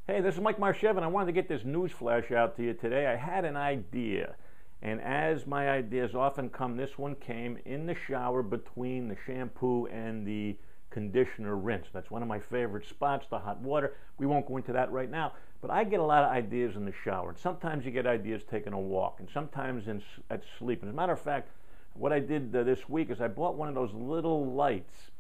Hey, this is Mike Marshev, and I wanted to get this news flash out to you today. I had an idea, and as my ideas often come, this one came in the shower between the shampoo and the conditioner rinse. That's one of my favorite spots, the hot water. We won't go into that right now, but I get a lot of ideas in the shower. And sometimes you get ideas taking a walk, and sometimes at sleep. And as a matter of fact, what I did this week is I bought one of those little lights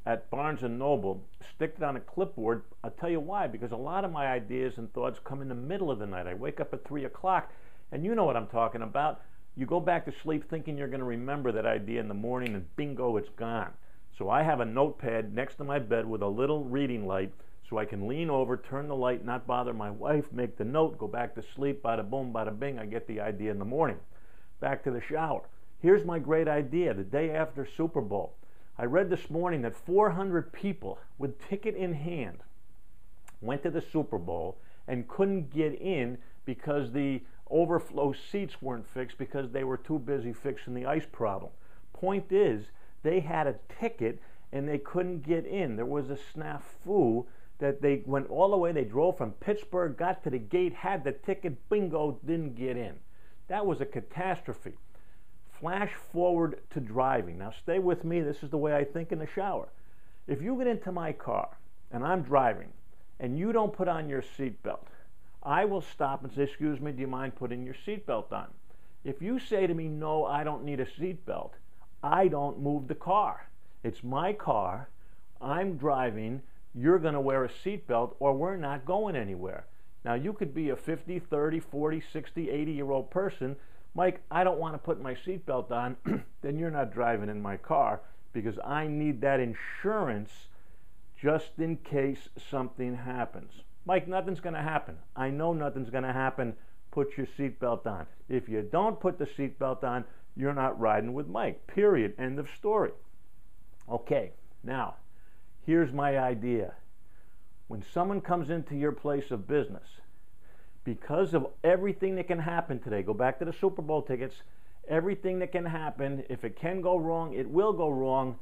at Barnes & Noble, stick it on a clipboard. I'll tell you why, because a lot of my ideas and thoughts come in the middle of the night. I wake up at 3 o'clock, and you know what I'm talking about. You go back to sleep thinking you're going to remember that idea in the morning, and bingo, it's gone. So I have a notepad next to my bed with a little reading light, so I can lean over, turn the light, not bother my wife, make the note, go back to sleep, bada boom, bada bing, I get the idea in the morning. Back to the shower. Here's my great idea, the day after Super Bowl. I read this morning that 400 people with ticket in hand went to the Super Bowl and couldn't get in because the overflow seats weren't fixed because they were too busy fixing the ice problem. Point is, they had a ticket and they couldn't get in. There was a snafu that they went all the way, they drove from Pittsburgh, got to the gate, had the ticket, bingo, didn't get in. That was a catastrophe. Flash forward to driving. Now stay with me, this is the way I think in the shower. If you get into my car and I'm driving and you don't put on your seatbelt, I will stop and say, excuse me, do you mind putting your seatbelt on? If you say to me, no, I don't need a seatbelt, I don't move the car. It's my car, I'm driving, you're going to wear a seatbelt or we're not going anywhere. Now you could be a 50, 30, 40, 60, 80-year-old person. Mike, I don't want to put my seatbelt on, then you're not driving in my car because I need that insurance just in case something happens. Mike, nothing's going to happen. I know nothing's going to happen. Put your seatbelt on. If you don't put the seatbelt on, you're not riding with Mike, period. End of story. Okay, now, here's my idea. When someone comes into your place of business, because of everything that can happen today, go back to the Super Bowl tickets, everything that can happen, if it can go wrong, it will go wrong.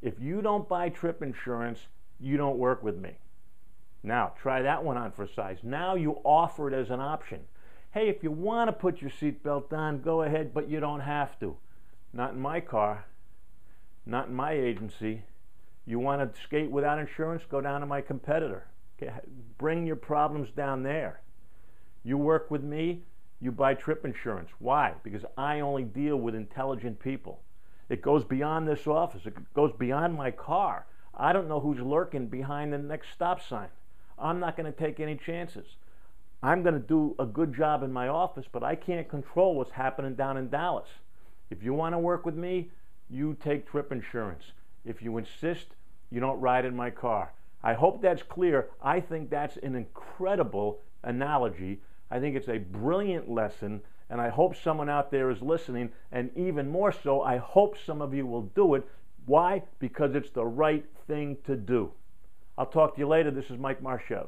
If you don't buy trip insurance, you don't work with me. Now, try that one on for size. Now you offer it as an option. Hey, if you want to put your seatbelt on, go ahead, but you don't have to. Not in my car, not in my agency. You want to skate without insurance, go down to my competitor. Okay, bring your problems down there. You work with me, you buy trip insurance. Why? Because I only deal with intelligent people. It goes beyond this office. It goes beyond my car. I don't know who's lurking behind the next stop sign. I'm not going to take any chances. I'm going to do a good job in my office, but I can't control what's happening down in Dallas. If you want to work with me, you take trip insurance. If you insist, you don't ride in my car. I hope that's clear. I think that's an incredible analogy. I think it's a brilliant lesson, and I hope someone out there is listening, and even more so, I hope some of you will do it. Why? Because it's the right thing to do. I'll talk to you later. This is Mike Marshev.